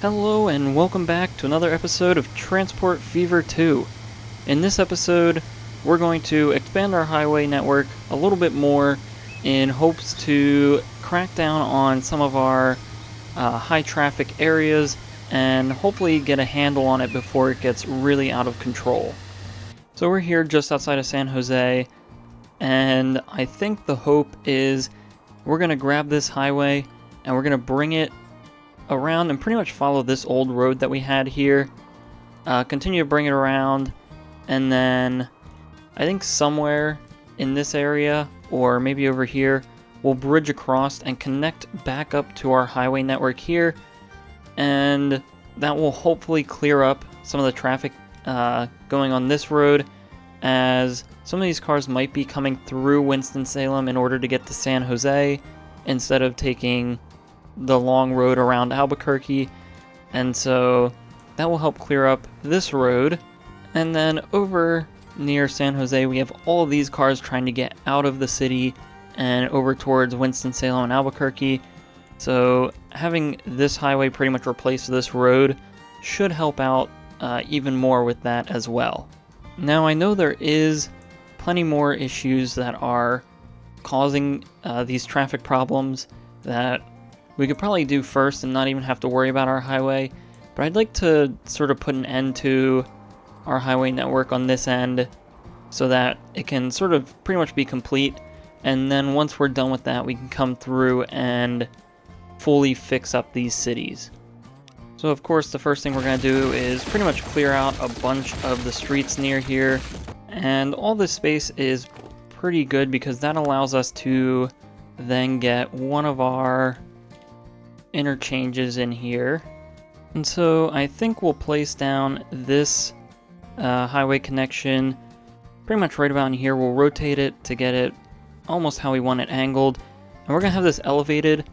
Hello and welcome back to another episode of Transport Fever 2. In this episode, we're going to expand our highway network a little bit more in hopes to crack down on some of our high traffic areas and hopefully get a handle on it before it gets really out of control. So we're here just outside of San Jose, and I think the hope is we're going to grab this highway and we're going to bring it around and pretty much follow this old road that we had here, continue to bring it around, and then I think somewhere in this area or maybe over here we'll bridge across and connect back up to our highway network here, and that will hopefully clear up some of the traffic going on this road, as some of these cars might be coming through Winston-Salem in order to get to San Jose instead of taking the long road around Albuquerque, and so that will help clear up this road. And then over near San Jose we have all of these cars trying to get out of the city and over towards Winston-Salem and Albuquerque, so having this highway pretty much replace this road should help out even more with that as well. Now I know there is plenty more issues that are causing these traffic problems that we could probably do first and not even have to worry about our highway, but I'd like to sort of put an end to our highway network on this end so that it can sort of pretty much be complete, and then once we're done with that we can come through and fully fix up these cities. So of course the first thing we're going to do is pretty much clear out a bunch of the streets near here, and all this space is pretty good because that allows us to then get one of our interchanges in here. And so I think we'll place down this highway connection pretty much right about in here. We'll rotate it to get it almost how we want it angled, and we're gonna have this elevated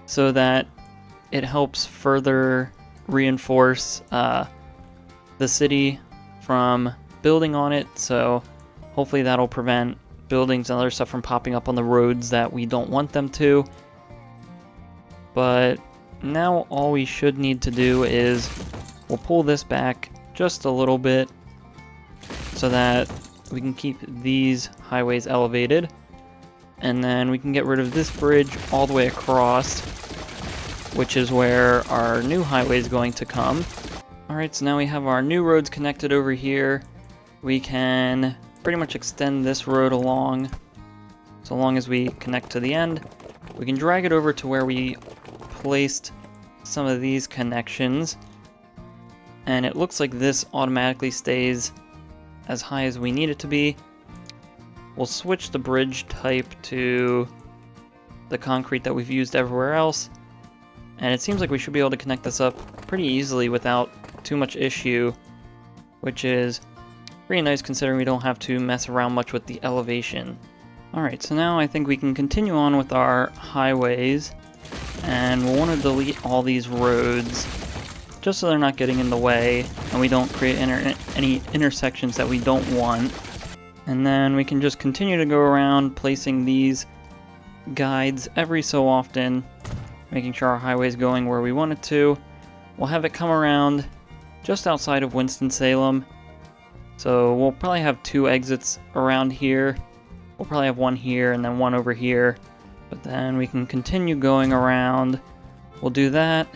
so that it helps further reinforce the city from building on it, so hopefully that'll prevent buildings and other stuff from popping up on the roads that we don't want them to. But now all we should need to do is we'll pull this back just a little bit so that we can keep these highways elevated, and then we can get rid of this bridge all the way across, which is where our new highway is going to come. Alright, so now we have our new roads connected over here. We can pretty much extend this road along so long as we connect to the end. We can drag it over to where we placed some of these connections, and it looks like this automatically stays as high as we need it to be. We'll switch the bridge type to the concrete that we've used everywhere else, and it seems like we should be able to connect this up pretty easily without too much issue, which is pretty nice considering we don't have to mess around much with the elevation. Alright, so now I think we can continue on with our highways, and we'll want to delete all these roads just so they're not getting in the way and we don't create any intersections that we don't want. And then we can just continue to go around placing these guides every so often, making sure our highway is going where we want it to. We'll have it come around just outside of Winston-Salem, so we'll probably have two exits around here. We'll probably have one here and then one over here, but then we can continue going around. We'll do that.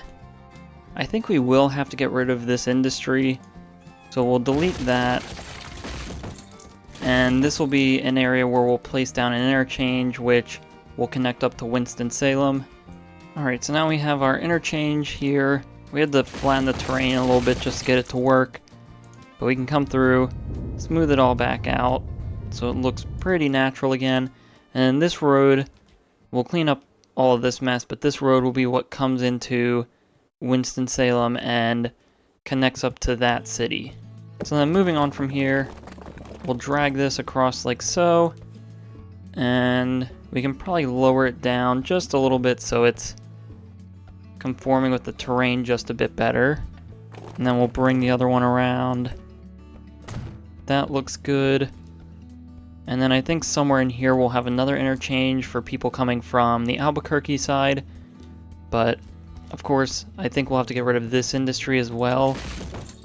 I think we will have to get rid of this industry, so we'll delete that. And this will be an area where we'll place down an interchange, which will connect up to Winston-Salem. Alright, so now we have our interchange here. We had to flatten the terrain a little bit just to get it to work, but we can come through, smooth it all back out so it looks pretty natural again. And this road, we'll clean up all of this mess, but this road will be what comes into Winston-Salem and connects up to that city. So then moving on from here, we'll drag this across like so, and we can probably lower it down just a little bit so it's conforming with the terrain just a bit better. And then we'll bring the other one around. That looks good. And then I think somewhere in here we'll have another interchange for people coming from the Albuquerque side, but of course, I think we'll have to get rid of this industry as well.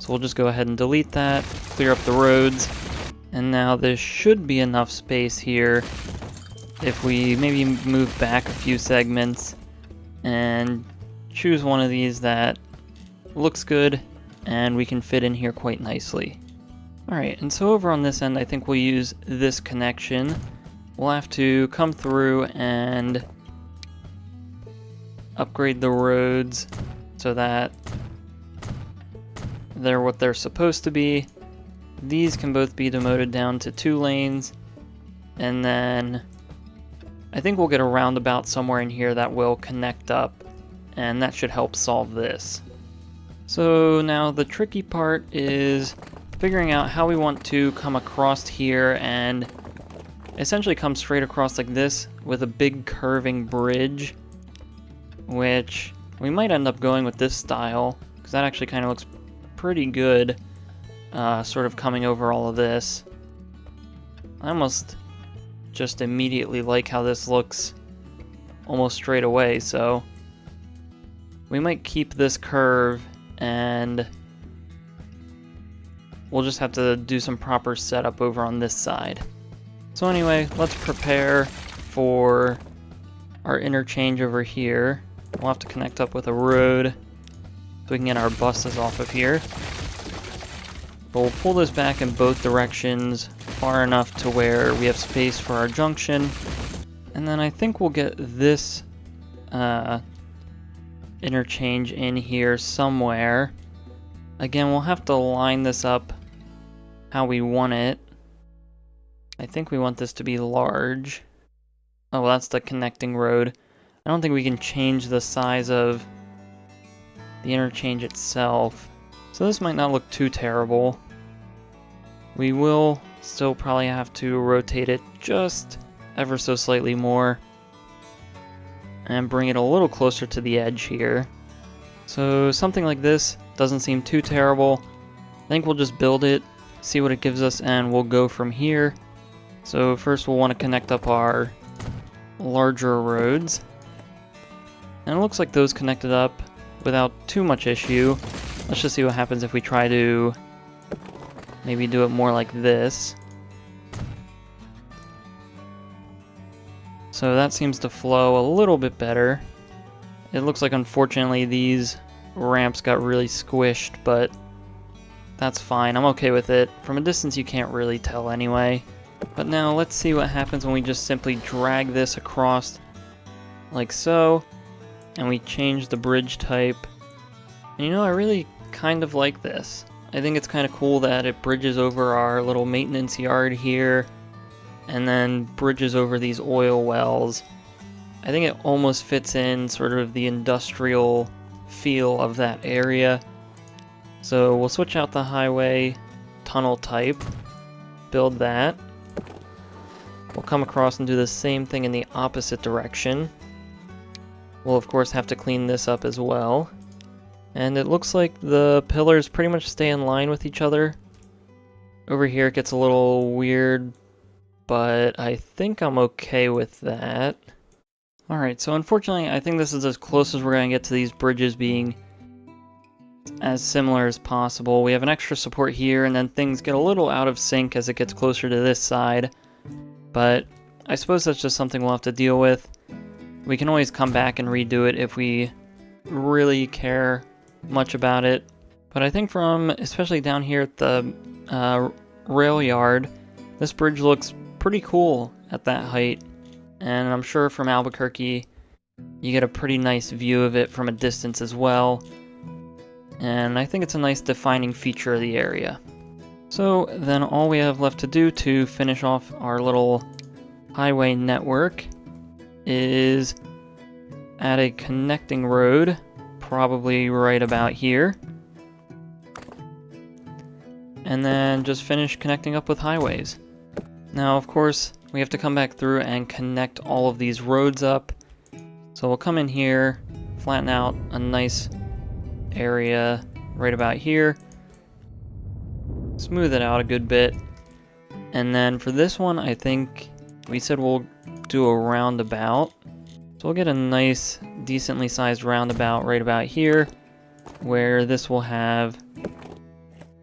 So we'll just go ahead and delete that, clear up the roads, and now there should be enough space here if we maybe move back a few segments and choose one of these that looks good and we can fit in here quite nicely. Alright, and so over on this end I think we'll use this connection. We'll have to come through and upgrade the roads so that they're what they're supposed to be. These can both be demoted down to 2 lanes, and then I think we'll get a roundabout somewhere in here that will connect up, and that should help solve this. So now the tricky part is figuring out how we want to come across here and essentially come straight across like this with a big curving bridge, which we might end up going with this style because that actually kind of looks pretty good, sort of coming over all of this. I almost just immediately like how this looks almost straight away, so we might keep this curve and we'll just have to do some proper setup over on this side. So anyway, let's prepare for our interchange over here. We'll have to connect up with a road so we can get our buses off of here. But we'll pull this back in both directions far enough to where we have space for our junction. And then I think we'll get this interchange in here somewhere. Again, we'll have to line this up how we want it. I think we want this to be large. Oh, well, that's the connecting road. I don't think we can change the size of the interchange itself. So this might not look too terrible. We will still probably have to rotate it just ever so slightly more and bring it a little closer to the edge here. So something like this doesn't seem too terrible. I think we'll just build it, see what it gives us, and we'll go from here. So first we'll want to connect up our larger roads. And it looks like those connected up without too much issue. Let's just see what happens if we try to maybe do it more like this. So that seems to flow a little bit better. It looks like unfortunately these ramps got really squished, but that's fine. I'm okay with it. From a distance you can't really tell anyway. But now let's see what happens when we just simply drag this across like so, and we change the bridge type. And you know, I really kind of like this. I think it's kind of cool that it bridges over our little maintenance yard here, and then bridges over these oil wells. I think it almost fits in sort of the industrial feel of that area. So we'll switch out the highway tunnel type, build that. We'll come across and do the same thing in the opposite direction. We'll of course have to clean this up as well. And it looks like the pillars pretty much stay in line with each other. Over here it gets a little weird, but I think I'm okay with that. Alright, so unfortunately I think this is as close as we're going to get to these bridges being as similar as possible. We have an extra support here, and then things get a little out of sync as it gets closer to this side. But I suppose that's just something we'll have to deal with. We can always come back and redo it if we really care much about it. But I think from, especially down here at the rail yard, this bridge looks pretty cool at that height. And I'm sure from Albuquerque, you get a pretty nice view of it from a distance as well. And I think it's a nice defining feature of the area. So then all we have left to do to finish off our little highway network is add a connecting road, probably right about here. And then just finish connecting up with highways. Now, of course, we have to come back through and connect all of these roads up. So we'll come in here, flatten out a nice area right about here, smooth it out a good bit, and then for this one I think we said we'll do a roundabout. So we'll get a nice, decently sized roundabout right about here, where this will have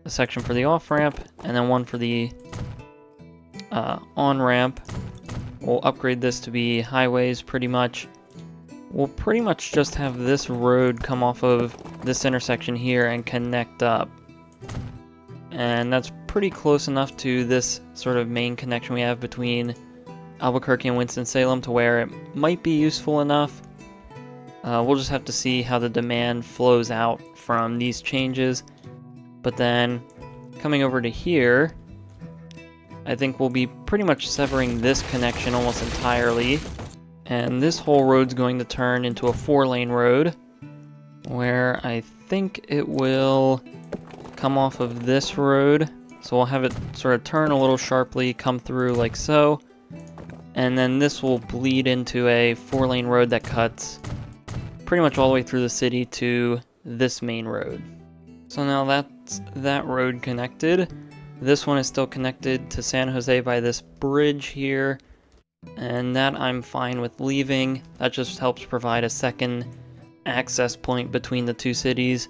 a section for the off-ramp, and then one for the on-ramp. We'll upgrade this to be highways pretty much. We'll pretty much just have this road come off of this intersection here and connect up. And that's pretty close enough to this sort of main connection we have between Albuquerque and Winston-Salem to where it might be useful enough. We'll just have to see how the demand flows out from these changes. But then coming over to here, I think we'll be pretty much severing this connection almost entirely. And this whole road's going to turn into a 4-lane road, where I think it will come off of this road. So we'll have it sort of turn a little sharply, come through like so. And then this will bleed into a 4-lane road that cuts pretty much all the way through the city to this main road. So now that's that road connected. This one is still connected to San Jose by this bridge here, and that I'm fine with leaving. That just helps provide a second access point between the two cities,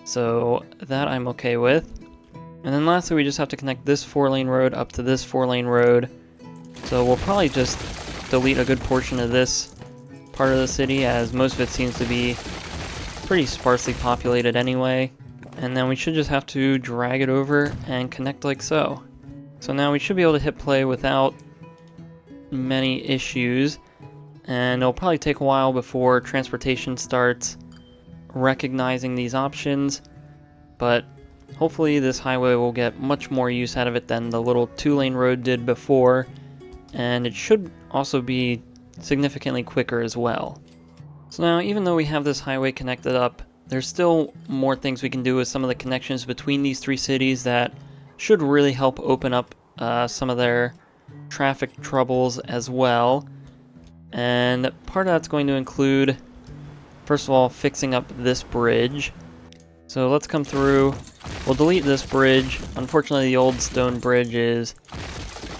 so that I'm okay with. And then lastly, we just have to connect this 4-lane road up to this 4-lane road. So we'll probably just delete a good portion of this part of the city, as most of it seems to be pretty sparsely populated anyway. And then we should just have to drag it over and connect like so. So now we should be able to hit play without many issues, and it'll probably take a while before transportation starts recognizing these options, but hopefully this highway will get much more use out of it than the little 2-lane road did before, and it should also be significantly quicker as well. So now, even though we have this highway connected up, there's still more things we can do with some of the connections between these three cities that should really help open up some of their traffic troubles as well. And part of that's going to include, first of all, fixing up this bridge. So let's come through. We'll delete this bridge. Unfortunately, the old stone bridge is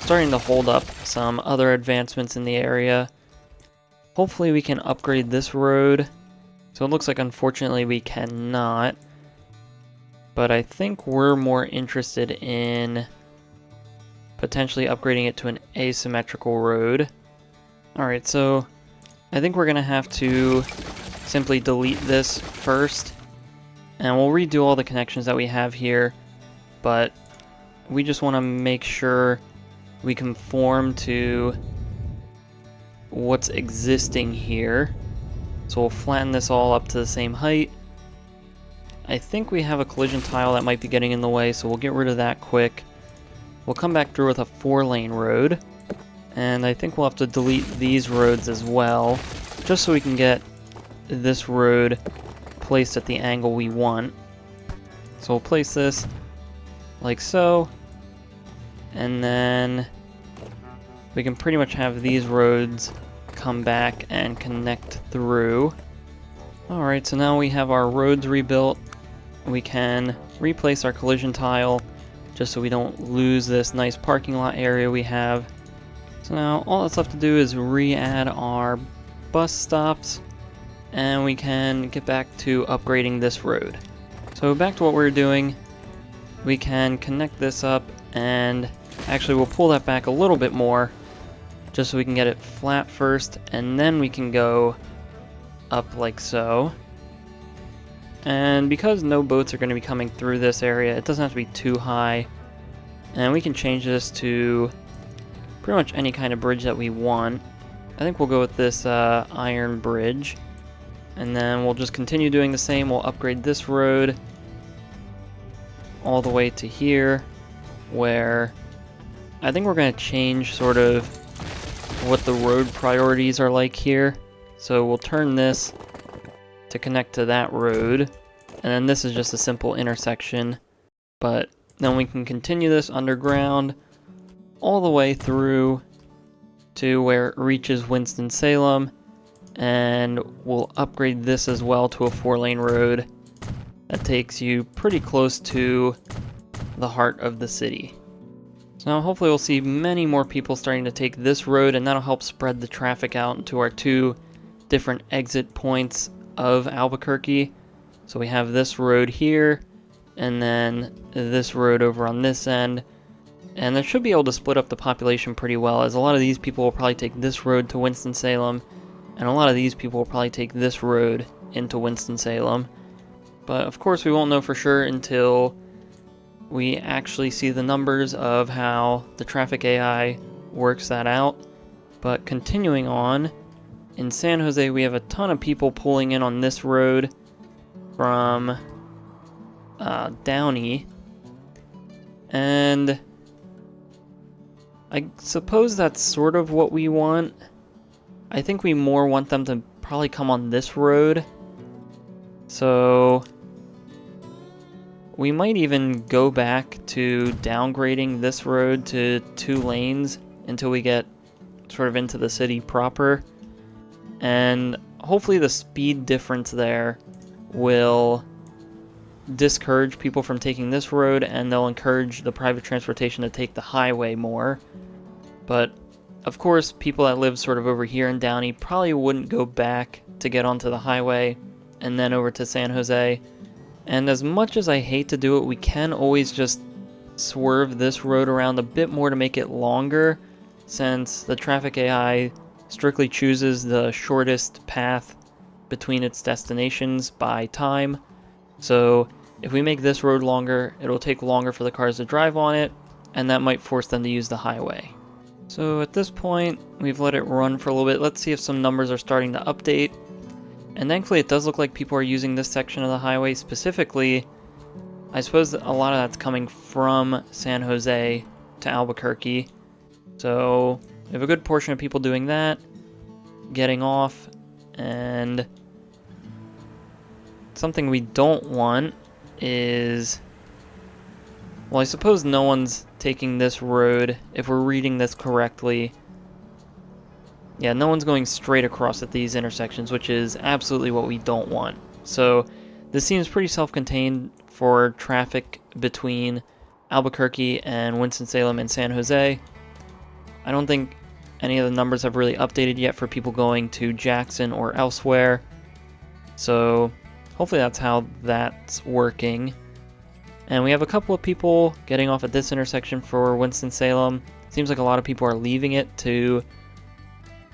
starting to hold up some other advancements in the area. Hopefully we can upgrade this road. So it looks like, unfortunately, we cannot. But I think we're more interested in potentially upgrading it to an asymmetrical road. Alright, so I think we're going to have to simply delete this first. And we'll redo all the connections that we have here. But we just want to make sure we conform to what's existing here. So we'll flatten this all up to the same height. I think we have a collision tile that might be getting in the way, so we'll get rid of that quick. We'll come back through with a 4-lane road. And I think we'll have to delete these roads as well, just so we can get this road placed at the angle we want. So we'll place this like so. And then we can pretty much have these roads come back and connect through. Alright, so now we have our roads rebuilt. We can replace our collision tile just so we don't lose this nice parking lot area we have. So now all that's left to do is re-add our bus stops, and we can get back to upgrading this road. So back to what we were doing, we can connect this up, and actually we'll pull that back a little bit more just so we can get it flat first, and then we can go up like so. And because no boats are going to be coming through this area, it doesn't have to be too high, and we can change this to pretty much any kind of bridge that we want. I think we'll go with this iron bridge, and then we'll just continue doing the same. We'll upgrade this road all the way to here, where I think we're going to change sort of what the road priorities are like here. So we'll turn this to connect to that road, and then this is just a simple intersection, but then we can continue this underground all the way through to where it reaches Winston-Salem, and we'll upgrade this as well to a 4-lane road that takes you pretty close to the heart of the city. So now hopefully we'll see many more people starting to take this road, and that'll help spread the traffic out into our two different exit points of Albuquerque. So we have this road here, and then this road over on this end. And that should be able to split up the population pretty well, as a lot of these people will probably take this road to Winston-Salem, and a lot of these people will probably take this road into Winston-Salem. But of course we won't know for sure until we actually see the numbers of how the traffic AI works that out. But continuing on, in San Jose we have a ton of people pulling in on this road from Downey, and I suppose that's sort of what we want. I think we more want them to probably come on this road, so we might even go back to downgrading this road to 2 lanes until we get sort of into the city proper, and hopefully the speed difference there will discourage people from taking this road, and they'll encourage the private transportation to take the highway more. But of course people that live sort of over here in Downey probably wouldn't go back to get onto the highway and then over to San Jose. And as much as I hate to do it, we can always just swerve this road around a bit more to make it longer, since the traffic AI strictly chooses the shortest path between its destinations by time. So if we make this road longer, it'll take longer for the cars to drive on it, and that might force them to use the highway. So at this point, we've let it run for a little bit. Let's see if some numbers are starting to update. And thankfully it does look like people are using this section of the highway specifically. I suppose a lot of that's coming from San Jose to Albuquerque. So we have a good portion of people doing that, getting off, and something we don't want is, well, I suppose no one's taking this road, if we're reading this correctly. Yeah, no one's going straight across at these intersections, which is absolutely what we don't want. So this seems pretty self-contained for traffic between Albuquerque and Winston-Salem and San Jose. I don't think any of the numbers have really updated yet for people going to Jackson or elsewhere. So hopefully that's how that's working. And we have a couple of people getting off at this intersection for Winston-Salem. Seems like a lot of people are leaving it to,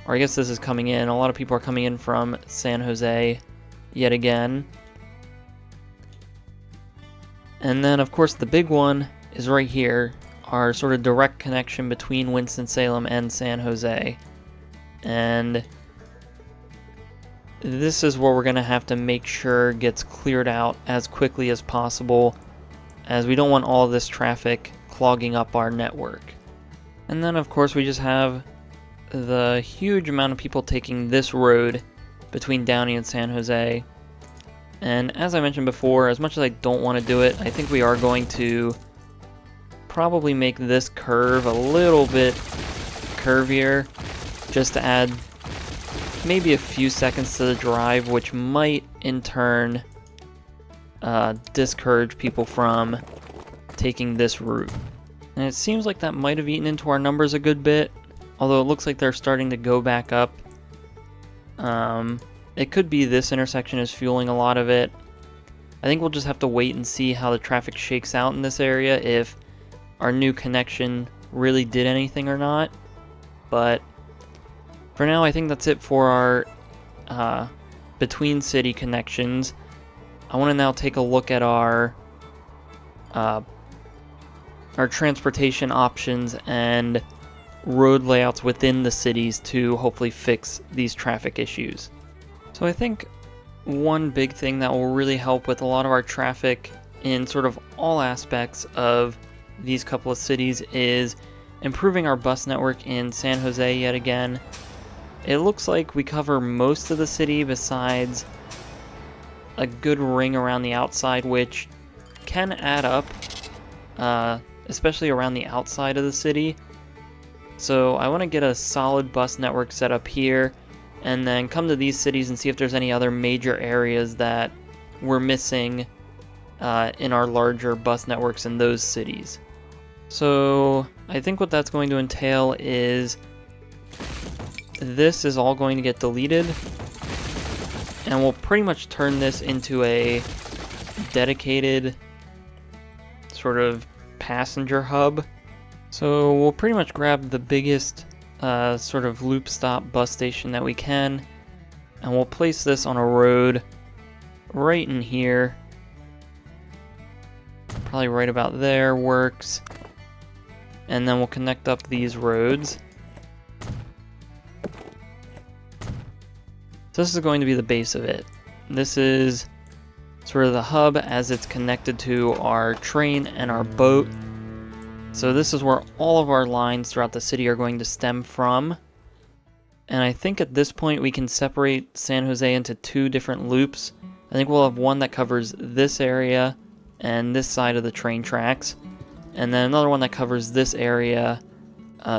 or I guess this is coming in. A lot of people are coming in from San Jose yet again. And then of course the big one is right here, our sort of direct connection between Winston-Salem and San Jose. And this is where we're going to have to make sure gets cleared out as quickly as possible, as we don't want all of this traffic clogging up our network. And then of course we just have the huge amount of people taking this road between Downey and San Jose. And as I mentioned before, as much as I don't want to do it, I think we are going to probably make this curve a little bit curvier, just to add maybe a few seconds to the drive, which might in turn discourage people from taking this route. And it seems like that might have eaten into our numbers a good bit, although it looks like they're starting to go back up. It could be this intersection is fueling a lot of it. I think we'll just have to wait and see how the traffic shakes out in this area, if our new connection really did anything or not. But for now, I think that's it for our between city connections. I want to now take a look at our transportation options and road layouts within the cities to hopefully fix these traffic issues. So I think one big thing that will really help with a lot of our traffic in sort of all aspects of these couple of cities is improving our bus network in San Jose yet again. It looks like we cover most of the city besides a good ring around the outside, which can add up, especially around the outside of the city. So I want to get a solid bus network set up here, and then come to these cities and see if there's any other major areas that we're missing in our larger bus networks in those cities. So I think what that's going to entail is this is all going to get deleted, and we'll pretty much turn this into a dedicated sort of passenger hub. So we'll pretty much grab the biggest sort of loop stop bus station that we can, and we'll place this on a road right in here. Probably right about there works. And then we'll connect up these roads. So this is going to be the base of it. This is sort of the hub as it's connected to our train and our boat. So this is where all of our lines throughout the city are going to stem from. And I think at this point we can separate San Jose into two different loops. I think we'll have one that covers this area and this side of the train tracks, and then another one that covers this area,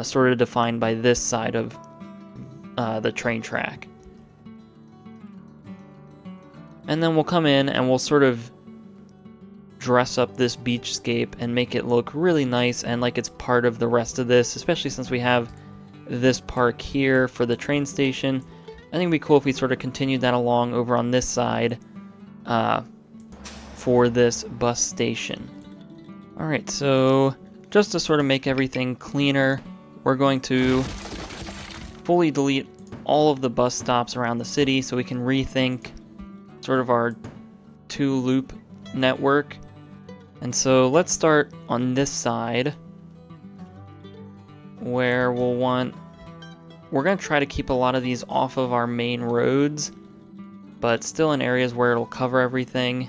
sort of defined by this side of the train track. And then we'll come in and we'll sort of dress up this beachscape and make it look really nice and like it's part of the rest of this, especially since we have this park here for the train station. I think it'd be cool if we sort of continued that along over on this side for this bus station. Alright, so just to sort of make everything cleaner, we're going to fully delete all of the bus stops around the city so we can rethink sort of our two-loop network. And so let's start on this side where we're going to try to keep a lot of these off of our main roads, but still in areas where it'll cover everything.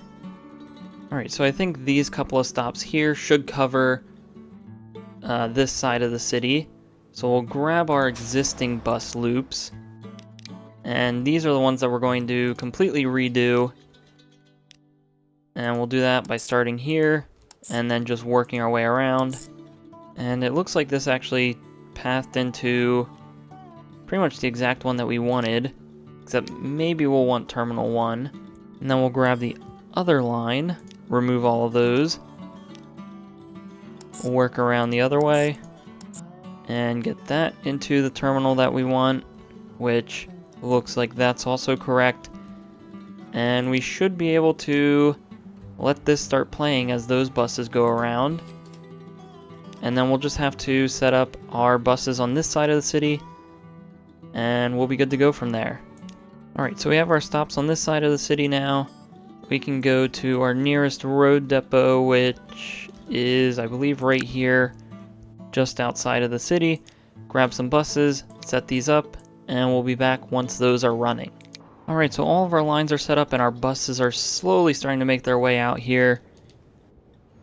Alright, so I think these couple of stops here should cover this side of the city. So we'll grab our existing bus loops, and these are the ones that we're going to completely redo. And we'll do that by starting here and then just working our way around. And it looks like this actually pathed into pretty much the exact one that we wanted, except maybe we'll want Terminal 1. And then we'll grab the other line, remove all of those, we'll work around the other way, and get that into the terminal that we want, which looks like that's also correct. And we should be able to let this start playing as those buses go around. And then we'll just have to set up our buses on this side of the city, and we'll be good to go from there. Alright, so we have our stops on this side of the city now. We can go to our nearest road depot, which is, I believe, right here, just outside of the city. Grab some buses, set these up, and we'll be back once those are running. Alright, so all of our lines are set up and our buses are slowly starting to make their way out here.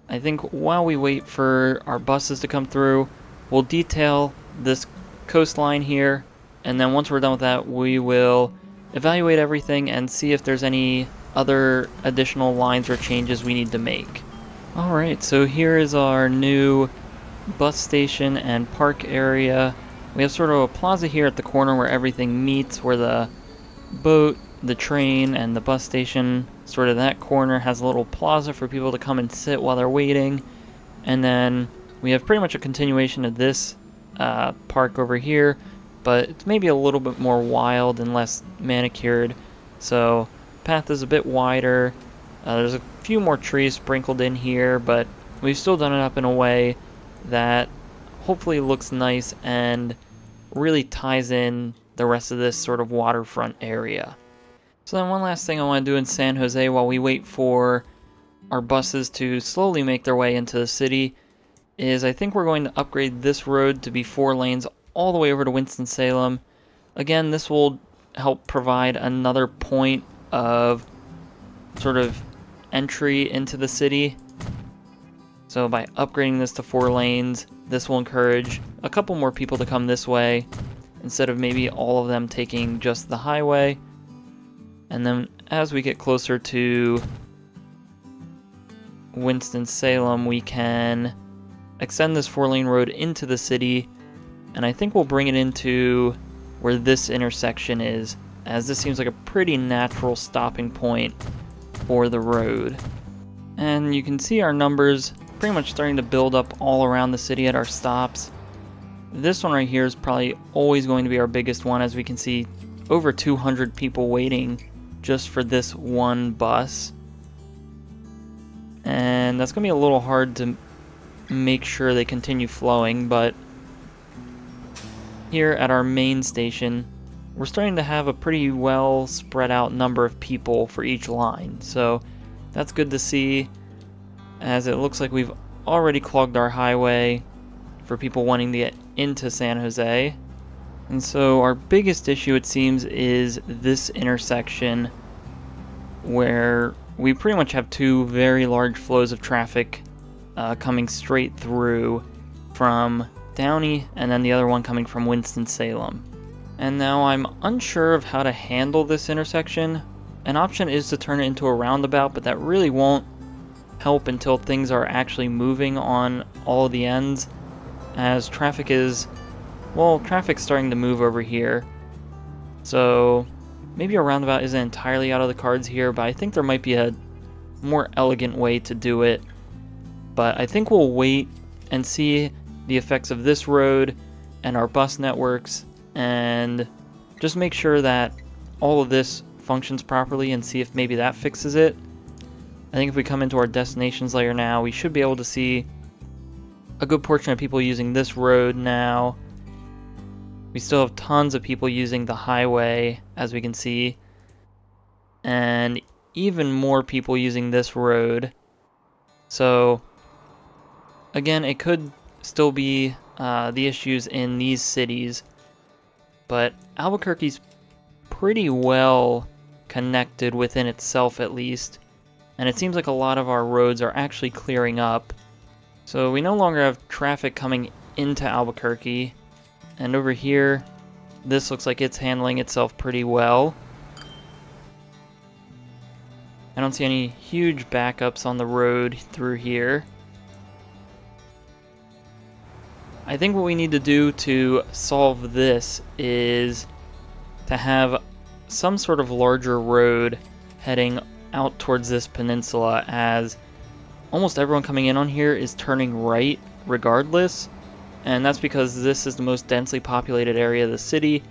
I think while we wait for our buses to come through, we'll detail this coastline here, and then once we're done with that, we will evaluate everything and see if there's any other additional lines or changes we need to make. Alright, so here is our new bus station and park area. We have sort of a plaza here at the corner where everything meets, where the boat, the train, and the bus station, sort of that corner has a little plaza for people to come and sit while they're waiting. And then we have pretty much a continuation of this park over here, but it's maybe a little bit more wild and less manicured. So path is a bit wider. There's a few more trees sprinkled in here, but we've still done it up in a way that hopefully looks nice and really ties in the rest of this sort of waterfront area. So then one last thing I want to do in San Jose while we wait for our buses to slowly make their way into the city is I think we're going to upgrade this road to be 4 lanes all the way over to Winston-Salem. Again, this will help provide another point of sort of entry into the city. So by upgrading this to 4 lanes, this will encourage a couple more people to come this way instead of maybe all of them taking just the highway. And then as we get closer to Winston-Salem, we can extend this 4-lane road into the city, and I think we'll bring it into where this intersection is, as this seems like a pretty natural stopping point for the road. And you can see our numbers pretty much starting to build up all around the city at our stops. This one right here is probably always going to be our biggest one, as we can see over 200 people waiting just for this one bus. And that's going to be a little hard to make sure they continue flowing, but here at our main station, we're starting to have a pretty well spread out number of people for each line. So that's good to see, as it looks like we've already clogged our highway for people wanting to get into San Jose. And so our biggest issue, it seems, is this intersection where we pretty much have two very large flows of traffic coming straight through from Downey, and then the other one coming from Winston-Salem. And now I'm unsure of how to handle this intersection. An option is to turn it into a roundabout, but that really won't help until things are actually moving on all of the ends, as traffic's starting to move over here. So maybe a roundabout isn't entirely out of the cards here, but I think there might be a more elegant way to do it. But I think we'll wait and see the effects of this road and our bus networks, and just make sure that all of this functions properly and see if maybe that fixes it. I think if we come into our destinations layer now, we should be able to see a good portion of people using this road now. We still have tons of people using the highway, as we can see, and even more people using this road. So again, it could still be the issues in these cities, but Albuquerque's pretty well connected within itself, at least, and it seems like a lot of our roads are actually clearing up. So we no longer have traffic coming into Albuquerque, and over here this looks like it's handling itself pretty well. I don't see any huge backups on the road through here. I think what we need to do to solve this is to have some sort of larger road heading out towards this peninsula, as almost everyone coming in on here is turning right regardless, and that's because this is the most densely populated area of the city,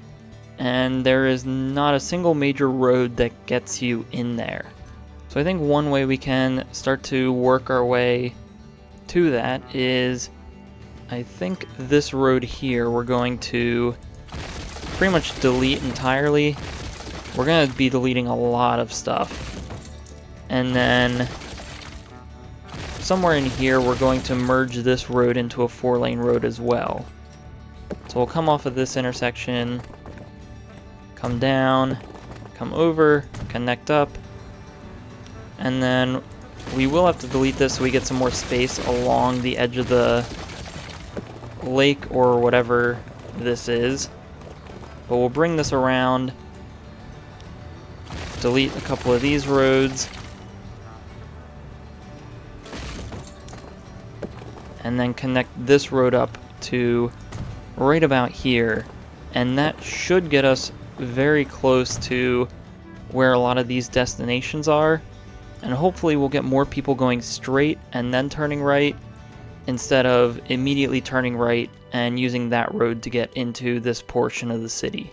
and there is not a single major road that gets you in there. So I think one way we can start to work our way to that is, I think this road here we're going to pretty much delete entirely. We're going to be deleting a lot of stuff. And then somewhere in here we're going to merge this road into a 4-lane road as well. So we'll come off of this intersection, come down, come over, connect up, and then we will have to delete this so we get some more space along the edge of the lake or whatever this is. But we'll bring this around, delete a couple of these roads, and then connect this road up to right about here, and that should get us very close to where a lot of these destinations are, and hopefully we'll get more people going straight and then turning right instead of immediately turning right and using that road to get into this portion of the city.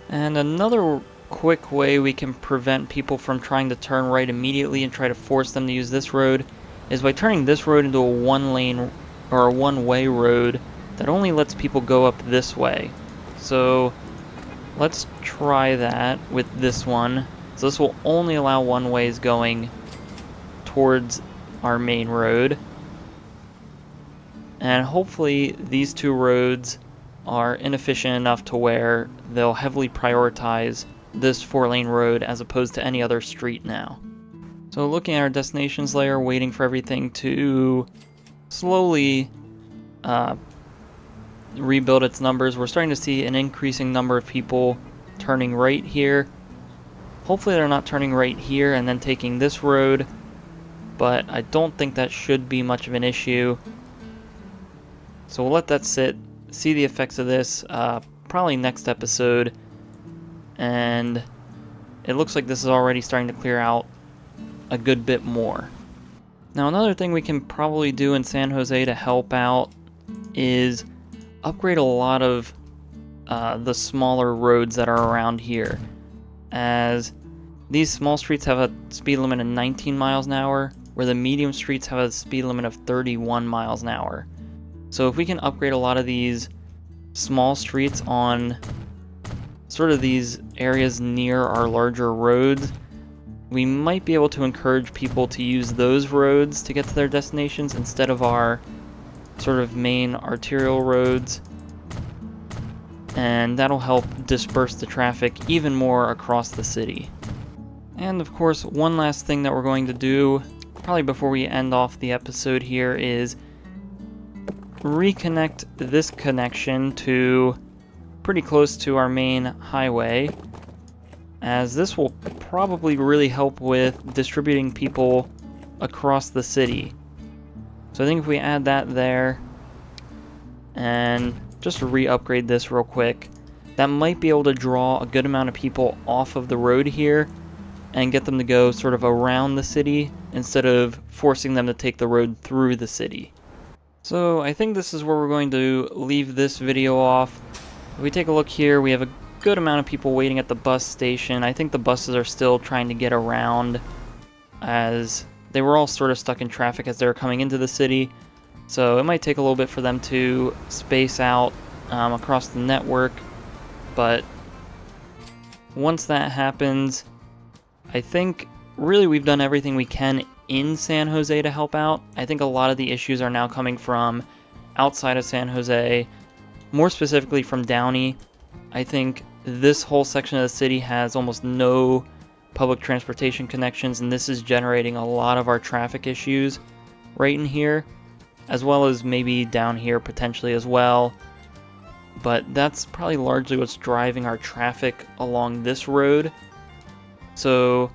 And another quick way we can prevent people from trying to turn right immediately and try to force them to use this road is by turning this road into a one-lane or a one-way road that only lets people go up this way. So let's try that with this one. So this will only allow one-ways going towards our main road. And hopefully these two roads are inefficient enough to where they'll heavily prioritize this 4-lane road as opposed to any other street now. So looking at our destinations layer, waiting for everything to slowly rebuild its numbers, we're starting to see an increasing number of people turning right here. Hopefully they're not turning right here and then taking this road, but I don't think that should be much of an issue. So we'll let that sit, see the effects of this probably next episode, and it looks like this is already starting to clear out a good bit more. Now another thing we can probably do in San Jose to help out is upgrade a lot of the smaller roads that are around here, as These small streets have a speed limit of 19 miles an hour, where the medium streets have a speed limit of 31 miles an hour. So if we can upgrade a lot of these small streets on sort of these areas near our larger roads, we might be able to encourage people to use those roads to get to their destinations instead of our sort of main arterial roads. And that'll help disperse the traffic even more across the city. And of course, one last thing that we're going to do, probably before we end off the episode here, is reconnect this connection to pretty close to our main highway, as this will probably really help with distributing people across the city. So I think if we add that there, and just re-upgrade this real quick, that might be able to draw a good amount of people off of the road here and get them to go sort of around the city instead of forcing them to take the road through the city. So I think this is where we're going to leave this video off. If we take a look here, we have a good amount of people waiting at the bus station. I think the buses are still trying to get around, as they were all sort of stuck in traffic as they were coming into the city. So it might take a little bit for them to space out across the network. But once that happens, I think really we've done everything we can in San Jose to help out. I think a lot of the issues are now coming from outside of San Jose, more specifically from Downey. I think this whole section of the city has almost no public transportation connections, and this is generating a lot of our traffic issues right in here, as well as maybe down here potentially as well. But that's probably largely what's driving our traffic along this road. So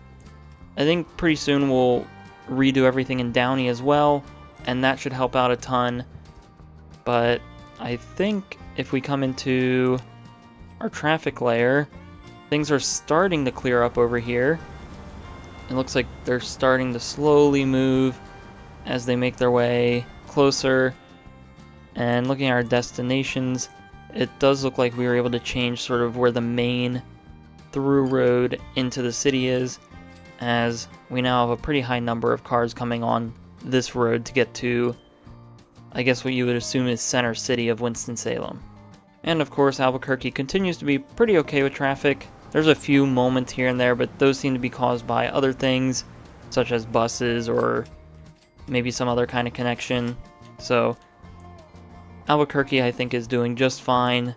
I think pretty soon we'll redo everything in Downey as well, and that should help out a ton. But I think if we come into our traffic layer, things are starting to clear up over here. It looks like they're starting to slowly move as they make their way closer. And looking at our destinations, it does look like we were able to change sort of where the main through road into the city is, as we now have a pretty high number of cars coming on this road to get to, I guess what you would assume is center city of Winston-Salem. And of course, Albuquerque continues to be pretty okay with traffic. There's a few moments here and there, but those seem to be caused by other things, such as buses or maybe some other kind of connection. So Albuquerque, I think, is doing just fine.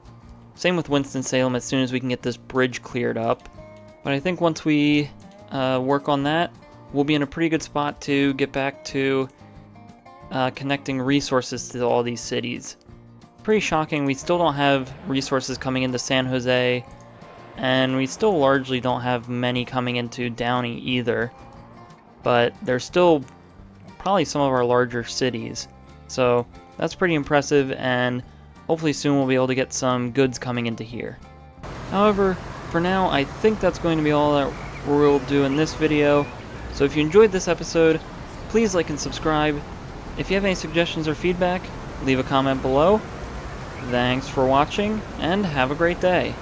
Same with Winston-Salem as soon as we can get this bridge cleared up. But I think once we work on that, we'll be in a pretty good spot to get back to connecting resources to all these cities. Pretty shocking, we still don't have resources coming into San Jose, and we still largely don't have many coming into Downey either. But they're still probably some of our larger cities. So that's pretty impressive, and hopefully soon we'll be able to get some goods coming into here. However, for now, I think that's going to be all that we'll do in this video. So if you enjoyed this episode, please like and subscribe. If you have any suggestions or feedback, leave a comment below. Thanks for watching, and have a great day.